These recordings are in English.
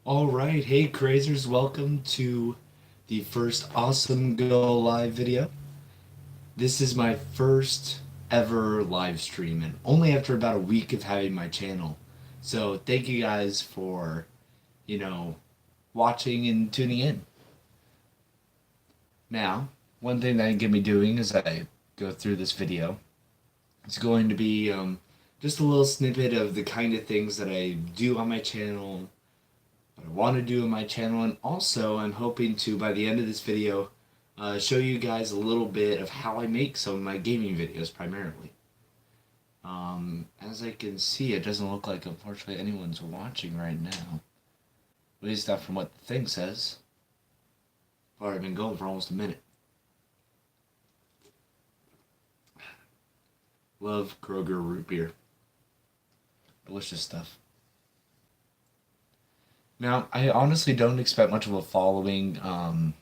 All right, hey crazers, welcome to the first Awesome Go Live video. This is my first ever live stream and only after about a week of having my channel. So thank you guys for, you know, watching and tuning in. Now, one thing that I'm going to be doing as I go through this video is going to be just a little snippet of the kind of things that I do on my channel, what I want to do on my channel, and also I'm hoping to, by the end of this video, show you guys a little bit of how I make some of my gaming videos primarily. As I can see, it doesn't look like, unfortunately, anyone's watching right now. At least not from what the thing says. I've already been going for almost a minute. Love Kroger root beer. Delicious stuff. Now, I honestly don't expect much of a following while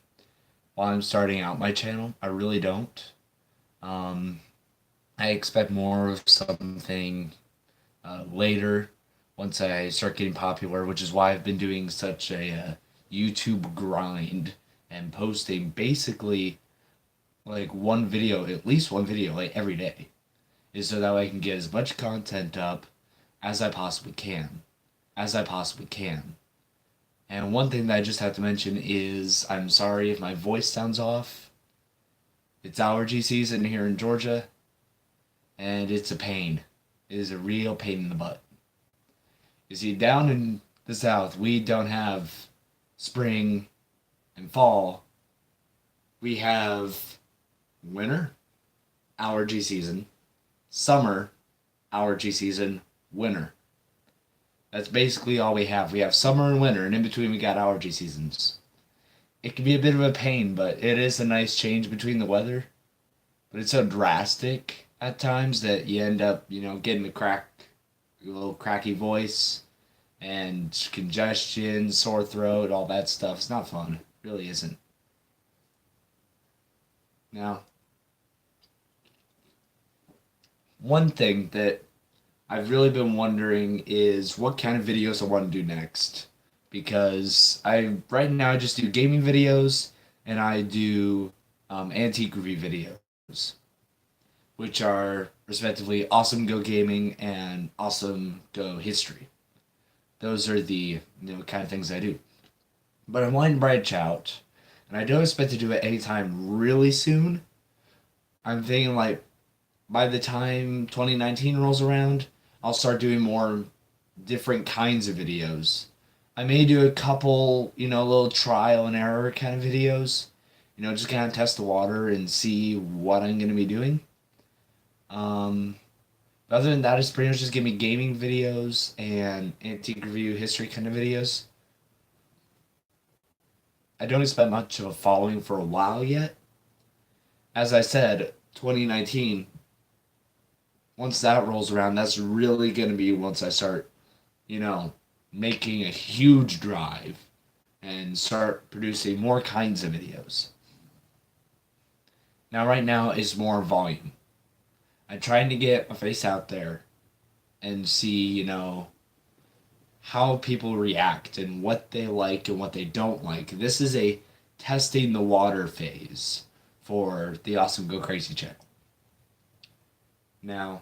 I'm starting out my channel. I really don't. Um, I expect more of something later once I start getting popular, which is why I've been doing such a YouTube grind and posting basically like one video, at least one video, like every day, is so that way I can get as much content up as I possibly can. As I possibly can. And one thing that I just have to mention is I'm sorry if my voice sounds off. It's allergy season here in Georgia, and it's a pain. It is a real pain in the butt. You see, down in the South, we don't have spring and fall. We have winter, allergy season, summer, allergy season, winter. That's basically all we have. We have summer and winter, and in between we got allergy seasons. It can be a bit of a pain, but it is a nice change between the weather. But it's so drastic at times that you end up, getting a little cracky voice, and congestion, sore throat, all that stuff. It's not fun. It really isn't. Now, one thing that I've really been wondering is what kind of videos I want to do next. Because right now I just do gaming videos and I do antique review videos, which are respectively Awesome Go Gaming and Awesome Go History. Those are the kind of things I do. But I'm wanting to branch out, and I don't expect to do it anytime really soon. I'm thinking like by the time 2019 rolls around, I'll start doing more different kinds of videos. I may do a couple, little trial and error kind of videos, just kind of test the water and see what I'm going to be doing. But other than that, it's pretty much just give me gaming videos and antique review history kind of videos. I don't expect much of a following for a while yet. As I said, 2019, once that rolls around, that's really going to be once I start, making a huge drive and start producing more kinds of videos. Now, right now is more volume. I'm trying to get my face out there and see, how people react and what they like and what they don't like. This is a testing the water phase for the Awesome Go Crazy channel. Now,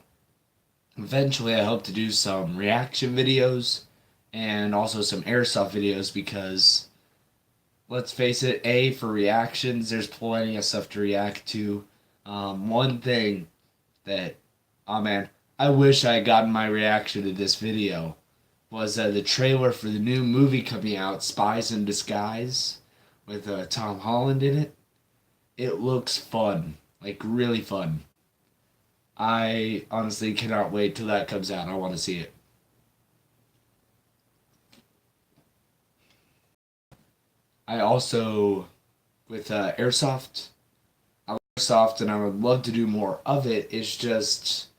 eventually I hope to do some reaction videos and also some airsoft videos because, let's face it, for reactions, there's plenty of stuff to react to. One thing that, oh man, I wish I had gotten my reaction to this video was the trailer for the new movie coming out, Spies in Disguise, with Tom Holland in it. It looks fun, like really fun. I honestly cannot wait till that comes out. I want to see it. I also, with airsoft, I like airsoft and I would love to do more of it. It's just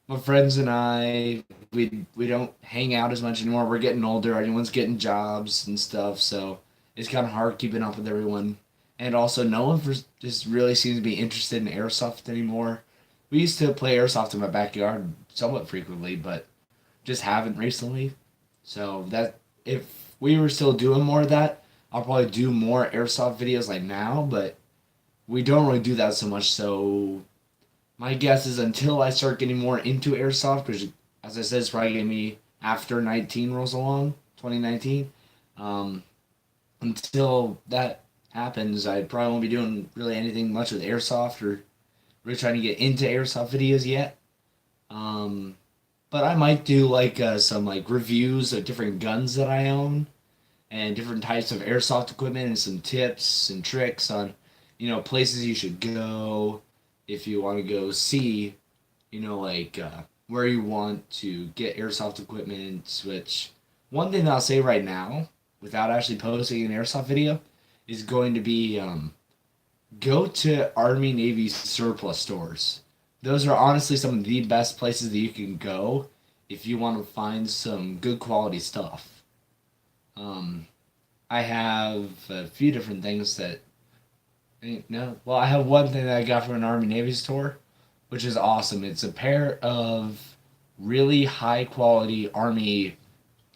my friends and I, we don't hang out as much anymore. We're getting older. Everyone's getting jobs and stuff, so it's kind of hard keeping up with everyone. And also, no one just really seems to be interested in airsoft anymore. We used to play airsoft in my backyard somewhat frequently, but just haven't recently. So if we were still doing more of that, I'll probably do more airsoft videos like now, but we don't really do that so much. So my guess is until I start getting more into airsoft, which, as I said, is probably going to be after 19 rolls along, 2019. Um, until that happens, I probably won't be doing really anything much with airsoft or really trying to get into airsoft videos yet. Um, but I might do like some like reviews of different guns that I own and different types of airsoft equipment and some tips and tricks on, places you should go if you want to go see, like where you want to get airsoft equipment. Which one thing that I'll say right now, without actually posting an airsoft video, is going to be go to Army Navy surplus stores. Those are honestly some of the best places that you can go if you want to find some good quality stuff. Um, I have a few different things that. No, well, I have one thing that I got from an Army Navy store, which is awesome. It's a pair of really high quality Army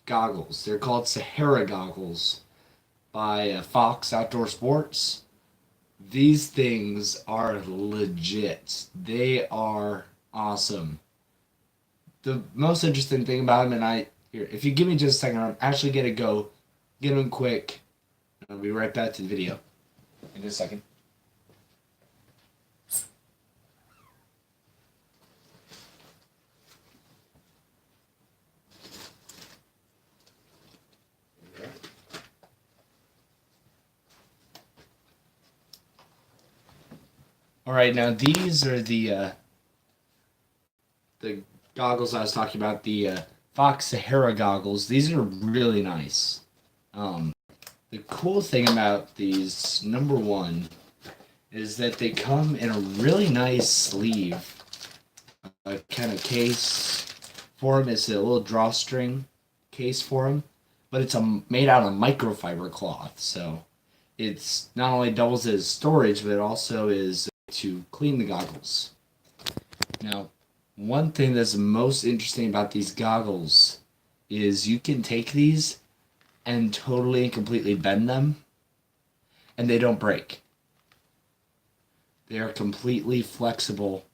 goggles. They're called Sahara goggles by Fox Outdoor Sports. These things are legit. They are awesome. The most interesting thing about them, and here, if you give me just a second, I'm actually gonna go get them quick. I'll be right back to the video in just a second. All right, now these are the goggles I was talking about, the Fox Sahara goggles. These are really nice. Um, the cool thing about these, number one, is that they come in a really nice sleeve, kind of case for them. It's a little drawstring case for them, but it's made out of microfiber cloth, so it's not only doubles as storage, but it also is to clean the goggles. Now, one thing that's most interesting about these goggles is you can take these and totally and completely bend them, and they don't break. They are completely flexible.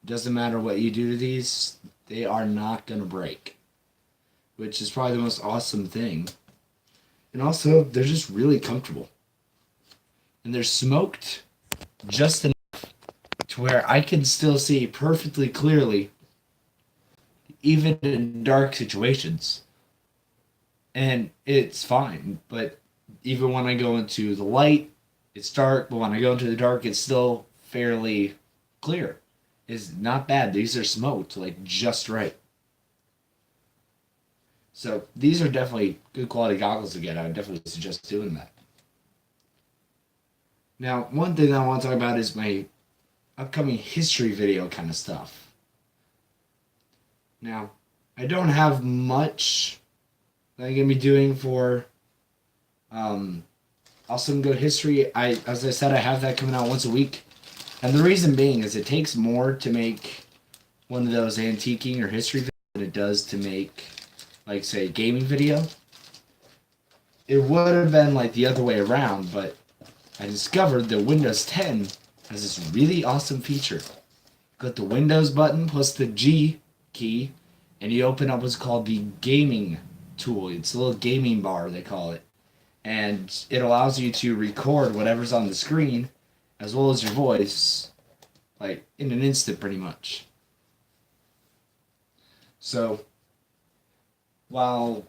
Doesn't matter what you do to these, they are not going to break, which is probably the most awesome thing. And also, they're just really comfortable. And they're smoked just enough to where I can still see perfectly clearly, even in dark situations. And it's fine, but even when I go into the light, it's dark, but when I go into the dark, it's still fairly clear. It's not bad. These are smoked, like, just right. So these are definitely good quality goggles to get. I would definitely suggest doing that. Now, one thing that I want to talk about is my upcoming history video kind of stuff. Now, I don't have much that I'm going to be doing for Awesome Go History. As I said, I have that coming out once a week. And the reason being is it takes more to make one of those antiquing or history videos than it does to make, like, say, a gaming video. It would have been like the other way around, but I discovered that Windows 10 has this really awesome feature. Click the Windows button plus the G key, and you open up what's called the gaming tool. It's a little gaming bar, they call it. And it allows you to record whatever's on the screen, as well as your voice, like, in an instant, pretty much. So, while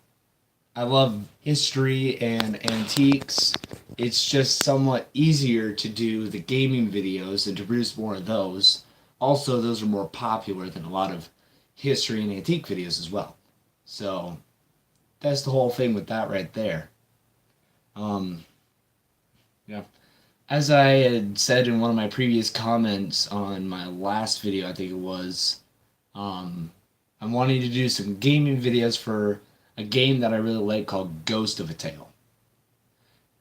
I love history and antiques, it's just somewhat easier to do the gaming videos and to produce more of those. Also, those are more popular than a lot of history and antique videos as well. So, that's the whole thing with that right there. Yeah. As I had said in one of my previous comments on my last video, I think it was, I'm wanting to do some gaming videos for a game that I really like called Ghost of a Tale.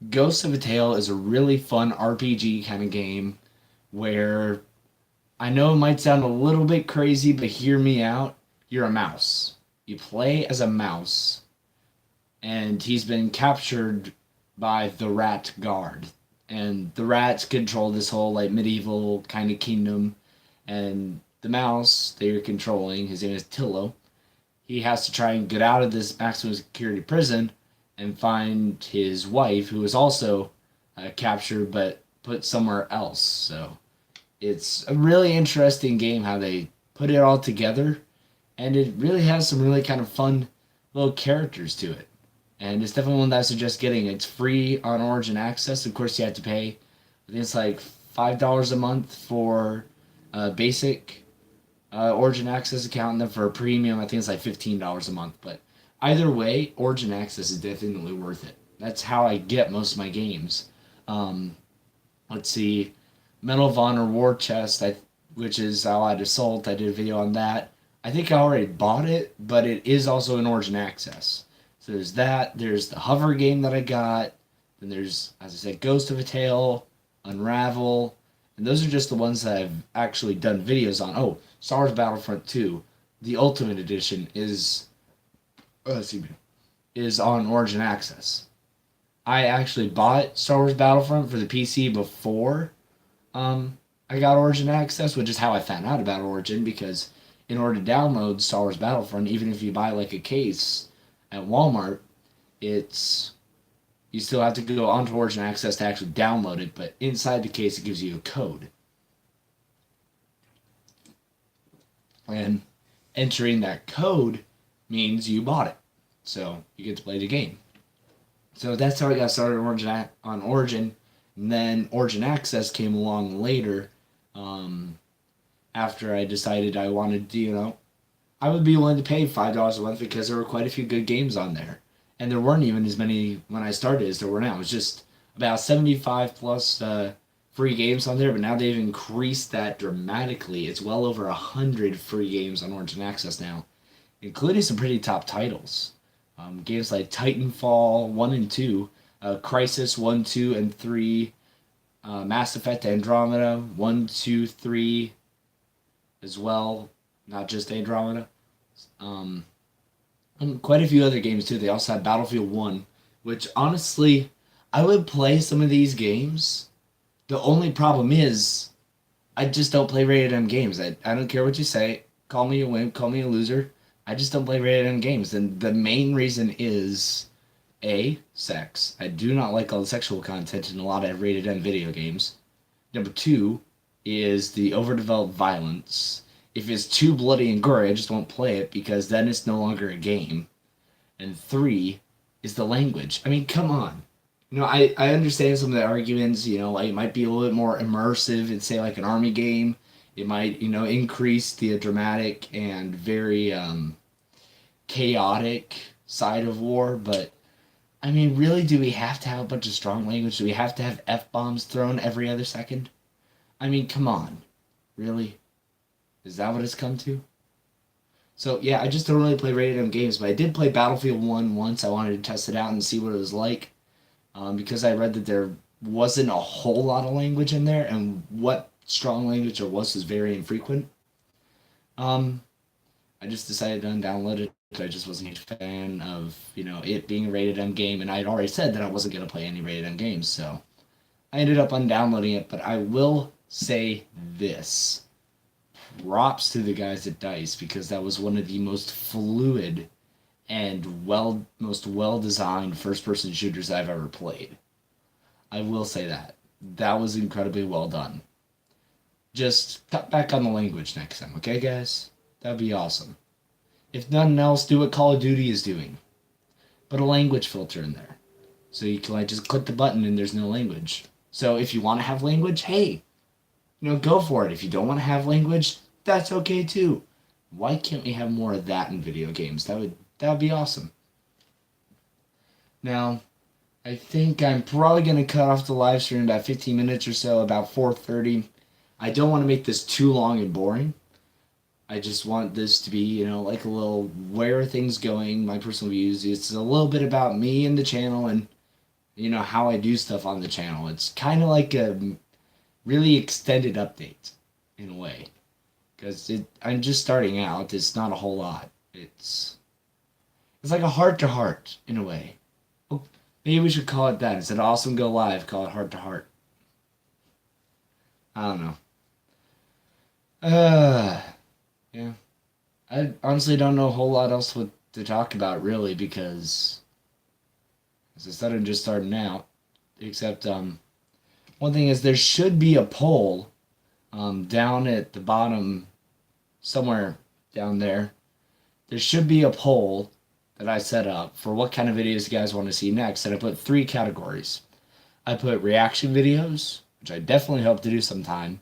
Ghost of a Tale is a really fun RPG kind of game where I know it might sound a little bit crazy, but hear me out. You're a mouse. You play as a mouse, and he's been captured by the Rat Guard. And the rats control this whole like medieval kind of kingdom, and the mouse they're controlling, his name is Tillo. He has to try and get out of this maximum security prison and find his wife, who is also captured but put somewhere else. So it's a really interesting game how they put it all together, and it really has some really kind of fun little characters to it. And it's definitely one that I suggest getting. It's free on Origin Access. Of course, you have to pay. I think it's like $5 a month for basic Origin Access account, and then for a premium, I think it's like $15 a month. But either way, Origin Access is definitely worth it. That's how I get most of my games. Um, let's see, Medal of Honor War Chest, which is Allied Assault. I did a video on that. I think I already bought it, but it is also in Origin Access. So there's that. There's the hover game that I got. Then there's, as I said, Ghost of a Tale, Unravel, and those are just the ones that I've actually done videos on. Oh, Star Wars Battlefront 2, the Ultimate Edition is on Origin Access. I actually bought Star Wars Battlefront for the PC before I got Origin Access, which is how I found out about Origin, because in order to download Star Wars Battlefront, even if you buy like a case at Walmart, it's you still have to go onto Origin Access to actually download it, but inside the case it gives you a code. And entering that code means you bought it. So you get to play the game. So that's how I got started on Origin. And then Origin Access came along later, after I decided I wanted to, I would be willing to pay $5 a month because there were quite a few good games on there. And there weren't even as many when I started as there were now. It was just about 75 plus free games on there, but now they've increased that dramatically. It's well over 100 free games on Origin Access now, including some pretty top titles. Games like Titanfall 1 and 2, Crisis 1, 2, and 3, Mass Effect Andromeda 1, 2, 3 as well, not just Andromeda. And quite a few other games too. They also have Battlefield 1, which honestly, I would play some of these games. The only problem is, I just don't play rated M games. I don't care what you say. Call me a wimp, call me a loser. I just don't play rated M games. And the main reason is, A, sex. I do not like all the sexual content in a lot of rated M video games. Number 2 is the overdeveloped violence. If it's too bloody and gory, I just won't play it because then it's no longer a game. And 3 is the language. I mean, come on. I understand some of the arguments, like it might be a little bit more immersive in, say, like an army game. It might, increase the dramatic and very chaotic side of war. But, I mean, really, do we have to have a bunch of strong language? Do we have to have F-bombs thrown every other second? I mean, come on. Really? Is that what it's come to? So, yeah, I just don't really play rated M games, but I did play Battlefield 1 once. I wanted to test it out and see what it was like, because I read that there wasn't a whole lot of language in there, and what strong language there was very infrequent. I just decided to undownload it. I just wasn't a huge fan of, it being a rated M game, and I had already said that I wasn't going to play any rated M games, so I ended up undownloading it. But I will say this. Props to the guys at DICE, because that was one of the most fluid and most well-designed first-person shooters I've ever played. I will say that. That was incredibly well done. Just cut back on the language next time, okay, guys? That'd be awesome. If nothing else, do what Call of Duty is doing. Put a language filter in there. So you can just click the button and there's no language. So if you want to have language, hey, go for it. If you don't want to have language, that's okay too. Why can't we have more of that in video games? That would be awesome. Now, I think I'm probably going to cut off the live stream in about 15 minutes or so, about 4:30. I don't want to make this too long and boring. I just want this to be, like a little where are things going, my personal views. It's a little bit about me and the channel and, how I do stuff on the channel. It's kind of like a really extended update in a way. Because I'm just starting out. It's not a whole lot. It's It's like a heart to heart in a way. Oh, maybe we should call it that instead of Awesome Go Live. Call it heart to heart. I don't know. Yeah. I honestly don't know a whole lot else what to talk about really because, as I said, I'm just starting out. Except one thing is there should be a poll down at the bottom somewhere down there. There should be a poll that I set up for what kind of videos you guys want to see next, and I put 3 categories. I put reaction videos, which I definitely hope to do sometime.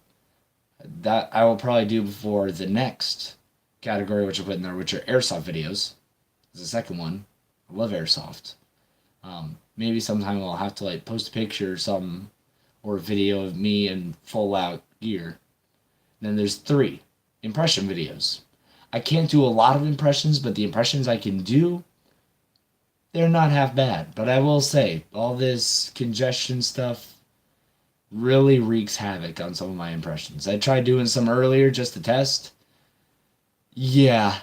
That I will probably do before the next category, which I put in there, which are airsoft videos. Is the second one. I love airsoft. Maybe sometime I'll have to like post a picture or something, or a video of me in full out gear. Then there's 3 impression videos. I can't do a lot of impressions, but the impressions I can do, they're not half bad. But I will say, all this congestion stuff really wreaks havoc on some of my impressions. I tried doing some earlier just to test. Yeah,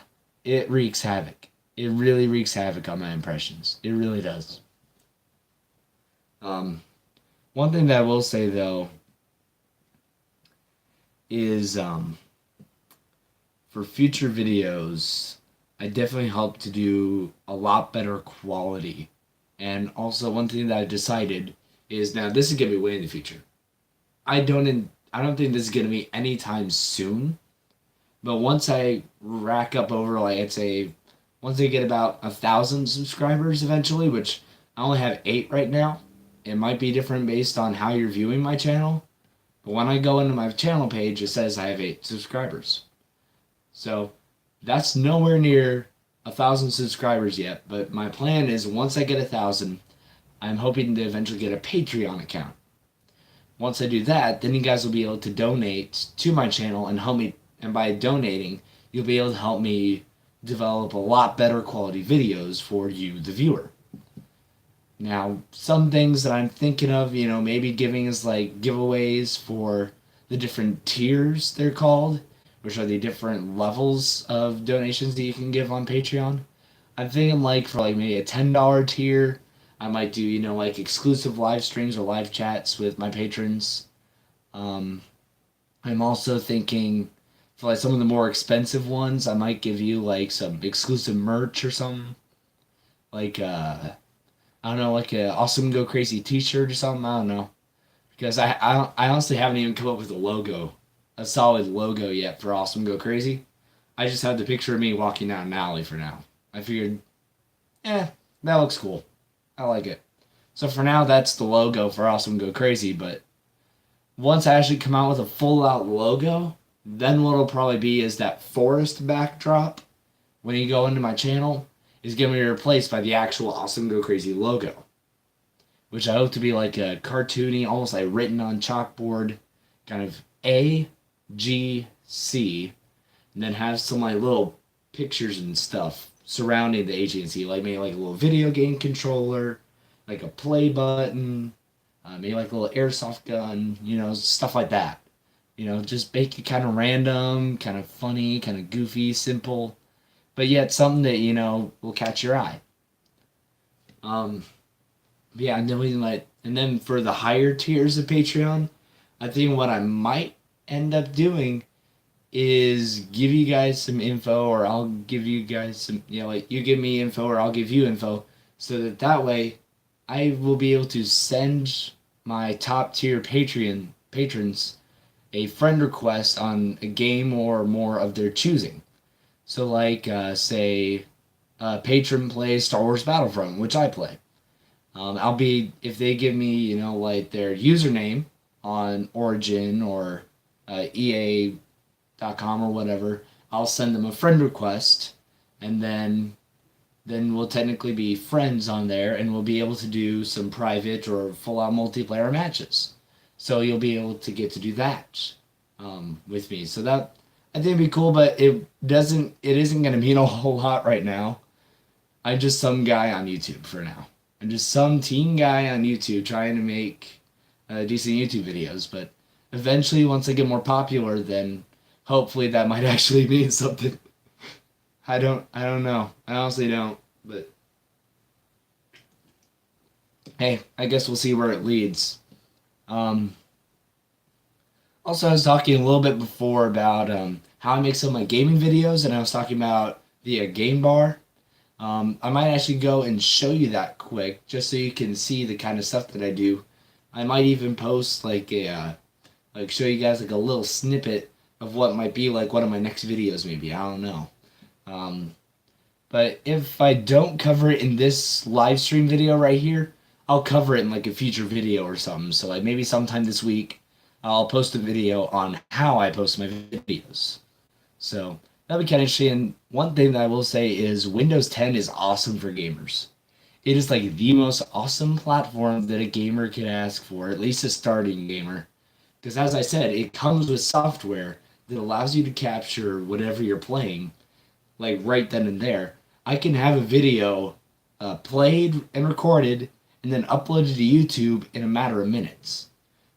it wreaks havoc. It really wreaks havoc on my impressions. It really does. One thing that I will say though is for future videos, I definitely hope to do a lot better quality. And also one thing that I decided is now this is gonna be way in the future. I don't think this is gonna be anytime soon. But once I rack up over like I'd say once I get about 1,000 subscribers eventually, which I only have 8 right now. It might be different based on how you're viewing my channel. But when I go into my channel page, it says I have 8 subscribers. So that's nowhere near 1,000 subscribers yet. But my plan is once I get 1,000, I'm hoping to eventually get a Patreon account. Once I do that, then you guys will be able to donate to my channel and help me. And by donating, you'll be able to help me develop a lot better quality videos for you, the viewer. Now, some things that I'm thinking of, maybe giving is like giveaways for the different tiers they're called, which are the different levels of donations that you can give on Patreon. I'm thinking like for like maybe a $10 tier, I might do, like exclusive live streams or live chats with my patrons. I'm also thinking for like some of the more expensive ones, I might give you like some exclusive merch or something. Like I don't know, like a Awesome Go Crazy t-shirt or something. I don't know. Because I honestly haven't even come up with a solid logo yet for Awesome Go Crazy. I just have the picture of me walking down an alley for now. I figured, that looks cool. I like it. So for now, that's the logo for Awesome Go Crazy, but once I actually come out with a full out logo, then what it'll probably be is that forest backdrop when you go into my channel is going to be replaced by the actual Awesome Go Crazy logo, which I hope to be like a cartoony, almost like written on chalkboard, kind of A, G, C, and then have some like little pictures and stuff surrounding the agency, like maybe like a little video game controller, like a play button, maybe like a little airsoft gun, stuff like that. Just make it kind of random, kind of funny, kind of goofy, simple, but yet something that, will catch your eye. Yeah, and then for the higher tiers of Patreon, I think what I might end up doing is give you guys some info, or I'll give you guys some, like you give me info or I'll give you info, so that way I will be able to send my top tier patrons a friend request on a game or more of their choosing. So like, say, patron plays Star Wars Battlefront, which I play. If they give me, like their username on Origin or EA.com or whatever, I'll send them a friend request, and then we'll technically be friends on there, and we'll be able to do some private or full-out multiplayer matches. So you'll be able to get to do that with me. So that, I think it'd be cool, but it isn't going to mean a whole lot right now. I'm just some guy on YouTube for now. I'm just some teen guy on YouTube trying to make decent YouTube videos, but eventually once I get more popular, then hopefully that might actually mean something. I don't know. I honestly don't, but hey, I guess we'll see where it leads. Um, Also, I was talking a little bit before about how I make some of my gaming videos, and I was talking about the game bar. I might actually go and show you that quick, just so you can see the kind of stuff that I do. I might even post like like show you guys like a little snippet of what might be like one of my next videos, maybe. I don't know. Um, but if I don't cover it in this live stream video right here, I'll cover it in like a future video or something. So like maybe sometime this week, I'll post a video on how I post my videos. So that'll be kind of interesting. And one thing that I will say is Windows 10 is awesome for gamers. It is like the most awesome platform that a gamer could ask for, at least a starting gamer. Because as I said, it comes with software that allows you to capture whatever you're playing, like right then and there. I can have a video played and recorded and then uploaded to YouTube in a matter of minutes.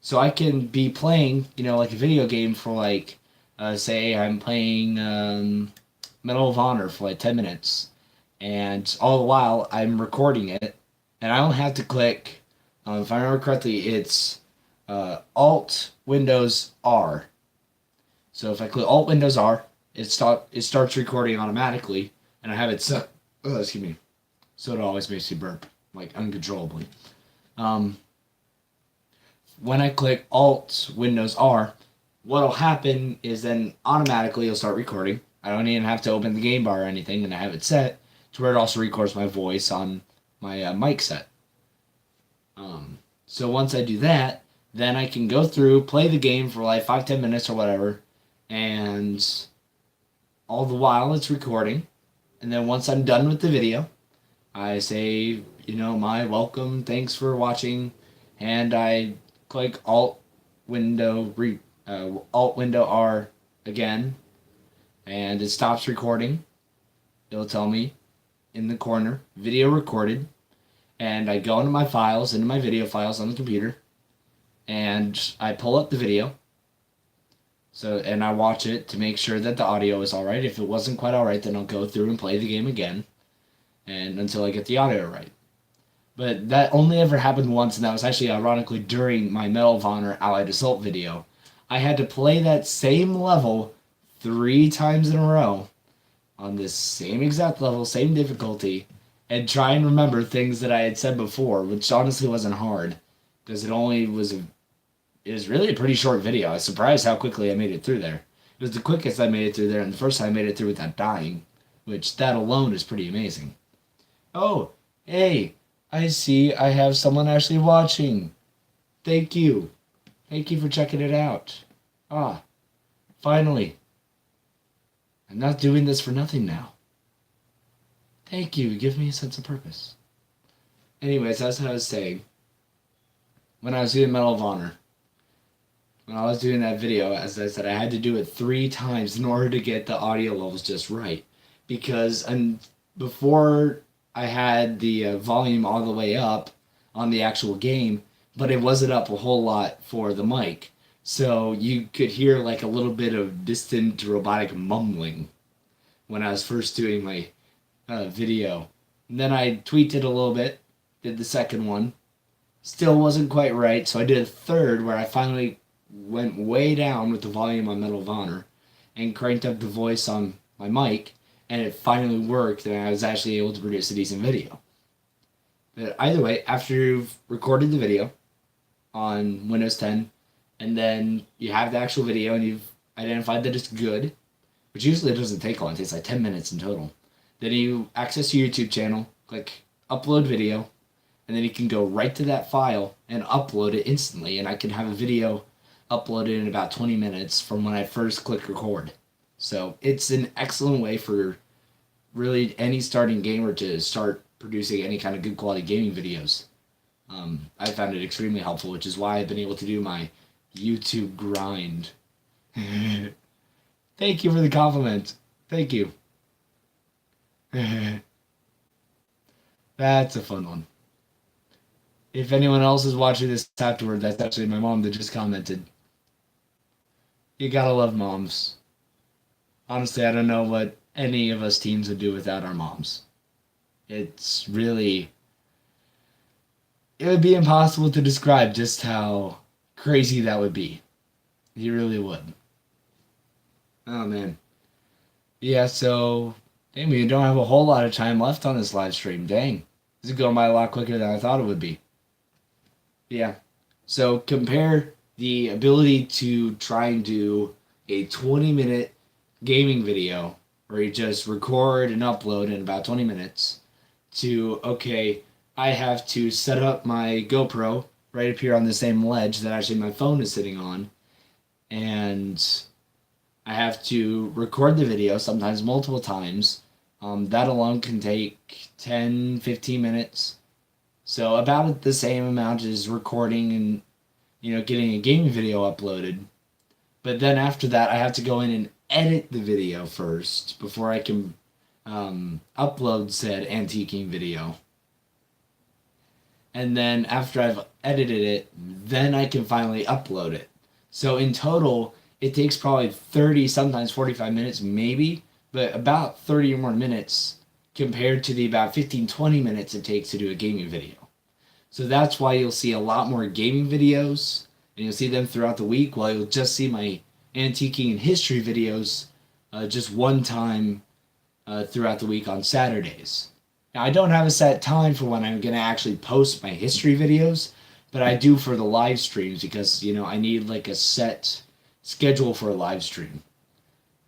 So I can be playing, like a video game for like, say I'm playing Medal of Honor for like 10 minutes, and all the while I'm recording it, and I don't have to click, if I remember correctly, it's Alt Windows R. So if I click Alt Windows R, it starts recording automatically, and I have it set. Oh, excuse me. So it always makes me burp like uncontrollably. Um, when I click Alt Windows R, what'll happen is then automatically it'll start recording. I don't even have to open the game bar or anything, and I have it set to where it also records my voice on my mic set. So once I do that, then I can go through, play the game for like 5-10 minutes or whatever, and all the while it's recording. And then once I'm done with the video, I say, my welcome, thanks for watching, and I click Alt Window R again, and it stops recording. It'll tell me in the corner, video recorded, and I go into my video files on the computer, and I pull up the video. So, and I watch it to make sure that the audio is all right. If it wasn't quite all right, then I'll go through and play the game again, and until I get the audio right. But that only ever happened once, and that was actually ironically during my Medal of Honor Allied Assault video. I had to play that same level 3 times in a row on this same exact level, same difficulty, and try and remember things that I had said before, which honestly wasn't hard, because it was really a pretty short video. I was surprised how quickly I made it through there. It was the quickest I made it through there, and the first time I made it through without dying, which that alone is pretty amazing. Oh, hey, I see I have someone actually watching. Thank you. Thank you for checking it out. Ah, finally. I'm not doing this for nothing now. Thank you. Give me a sense of purpose. Anyways, that's what I was saying. When I was doing Medal of Honor, when I was doing that video, as I said, I had to do it 3 times in order to get the audio levels just right. Because before I had the volume all the way up on the actual game, but it wasn't up a whole lot for the mic. So you could hear like a little bit of distant robotic mumbling when I was first doing my video. And then I tweaked it a little bit, did the second one. Still wasn't quite right, so I did a third where I finally went way down with the volume on Medal of Honor and cranked up the voice on my mic, and it finally worked, and I was actually able to produce a decent video. But either way, after you've recorded the video on Windows 10, and then you have the actual video and you've identified that it's good, which usually doesn't take long, it takes like 10 minutes in total, then you access your YouTube channel, click upload video, and then you can go right to that file and upload it instantly, and I can have a video uploaded in about 20 minutes from when I first click record. So it's an excellent way for really any starting gamer to start producing any kind of good quality gaming videos. I found it extremely helpful, which is why I've been able to do my YouTube grind. Thank you for the compliment. Thank you. That's a fun one. If anyone else is watching this afterward, that's actually my mom that just commented. You gotta love moms. Honestly, I don't know what any of us teens would do without our moms. It's really... it would be impossible to describe just how crazy that would be. You really would. Oh man. Yeah, so dang, we don't have a whole lot of time left on this live stream. Dang. This is going by a lot quicker than I thought it would be. Yeah. So compare the ability to try and do a 20-minute gaming video where you just record and upload in about 20 minutes to, okay, I have to set up my GoPro right up here on the same ledge that actually my phone is sitting on, and I have to record the video, sometimes multiple times. That alone can take 10, 15 minutes. So about the same amount as recording and, getting a gaming video uploaded. But then after that, I have to go in and edit the video first before I can upload said antiquing video. And then after I've edited it, then I can finally upload it. So in total, it takes probably 30, sometimes 45 minutes, maybe, but about 30 or more minutes compared to the about 15, 20 minutes it takes to do a gaming video. So that's why you'll see a lot more gaming videos, and you'll see them throughout the week, while you'll just see my antiquing and history videos just one time throughout the week on Saturdays. Now, I don't have a set time for when I'm going to actually post my history videos, but I do for the live streams because, I need like a set schedule for a live stream.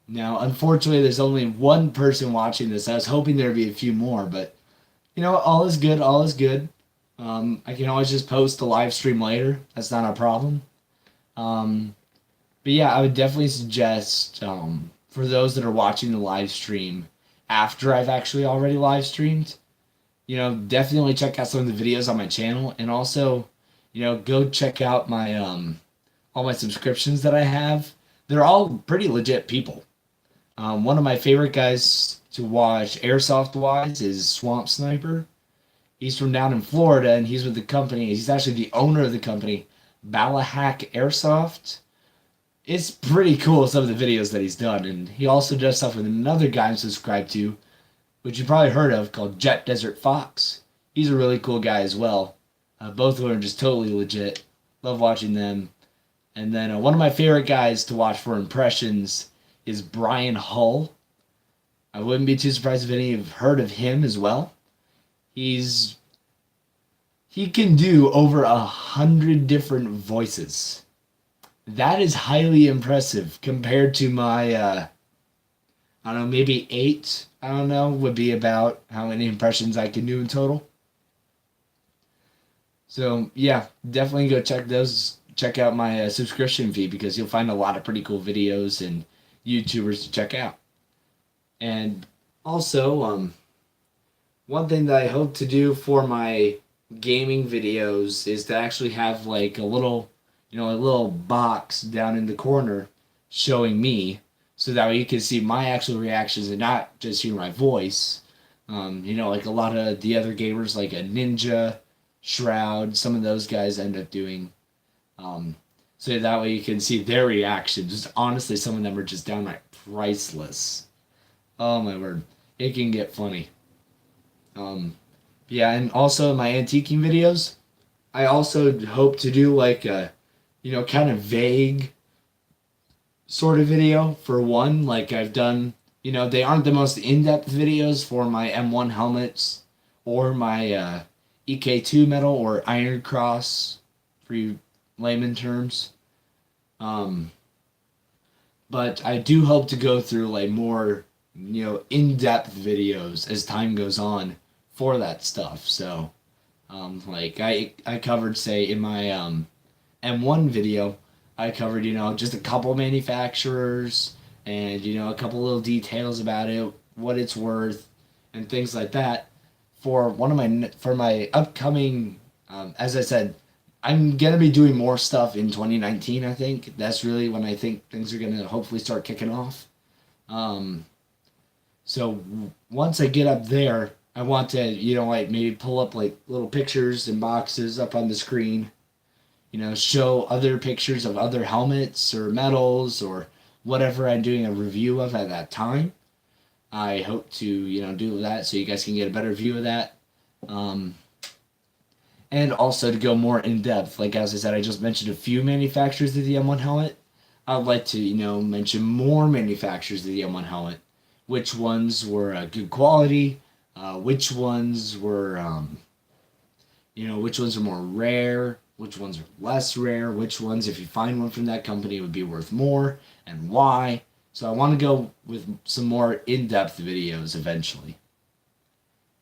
Now, unfortunately, there's only one person watching this. I was hoping there'd be a few more, but, all is good, all is good. I can always just post the live stream later. That's not a problem. But yeah, I would definitely suggest for those that are watching the live stream after I've actually already live streamed, definitely check out some of the videos on my channel, and also, go check out my all my subscriptions that I have. They're all pretty legit people. One of my favorite guys to watch airsoft wise is Swamp Sniper. He's from down in Florida, and he's with the company. He's actually the owner of the company, Balahack Airsoft. It's pretty cool, some of the videos that he's done. And he also does stuff with another guy I'm subscribed to, which you probably heard of, called Jet Desert Fox. He's a really cool guy as well. Both of them are just totally legit. Love watching them. And then one of my favorite guys to watch for impressions is Brian Hull. I wouldn't be too surprised if any of you have heard of him as well. He can do over 100 different voices. That is highly impressive compared to my, I don't know, maybe 8, I don't know, would be about how many impressions I can do in total. So, yeah, definitely go check out my subscription fee, because you'll find a lot of pretty cool videos and YouTubers to check out. And also, one thing that I hope to do for my gaming videos is to actually have like a little box down in the corner showing me, so that way you can see my actual reactions and not just hear my voice. Like a lot of the other gamers, like a Ninja, Shroud, some of those guys end up doing. So that way you can see their reactions. Just honestly, some of them are just downright priceless. Oh my word, it can get funny. Yeah, and also in my antiquing videos, I also hope to do like a, kind of vague sort of video for one. Like I've done, they aren't the most in-depth videos for my M1 helmets or my EK2 medal or Iron Cross, for you layman terms. But I do hope to go through like more, in-depth videos as time goes on for that stuff. So, like I covered, say, in my M1 video, I covered, just a couple manufacturers and, a couple little details about it, what it's worth, and things like that. For my upcoming, as I said, I'm going to be doing more stuff in 2019, I think. That's really when I think things are going to hopefully start kicking off. So once I get up there, I want to, like maybe pull up like little pictures and boxes up on the screen, show other pictures of other helmets or medals or whatever I'm doing a review of at that time. I hope to, do that so you guys can get a better view of that. And also to go more in depth, like as I said, I just mentioned a few manufacturers of the M1 helmet. I'd like to, mention more manufacturers of the M1 helmet. Which ones were good quality, which ones were, which ones are more rare, which ones are less rare, which ones, if you find one from that company, would be worth more, and why. So I want to go with some more in-depth videos eventually.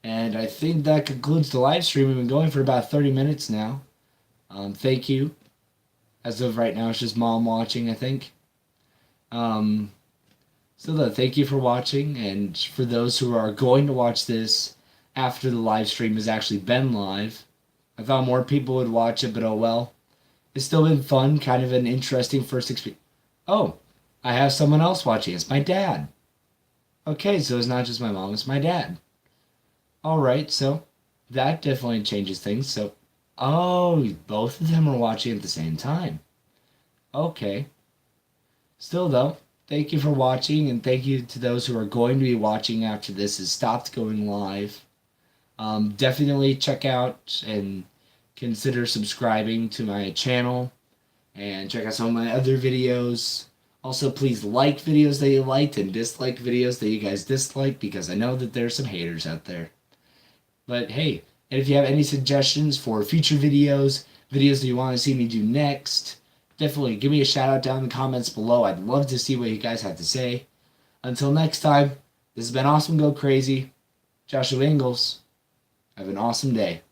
And I think that concludes the live stream. We've been going for about 30 minutes now. Thank you. As of right now, it's just mom watching, I think. Thank you for watching. And for those who are going to watch this after the live stream has actually been live, I thought more people would watch it, but oh well. It's still been fun, kind of an interesting first experience. Oh, I have someone else watching. It's my dad. Okay, so it's not just my mom, it's my dad. Alright, so that definitely changes things. So, oh, both of them are watching at the same time. Okay. Still, though, thank you for watching, and thank you to those who are going to be watching after this has stopped going live. Definitely check out and consider subscribing to my channel and check out some of my other videos. Also, please like videos that you liked and dislike videos that you guys dislike, because I know that there's some haters out there. But hey, and if you have any suggestions for future videos that you want to see me do next, definitely give me a shout out down in the comments below. I'd love to see what you guys have to say. Until next time, this has been Awesome Go Crazy. Joshua Ingalls. Have an awesome day.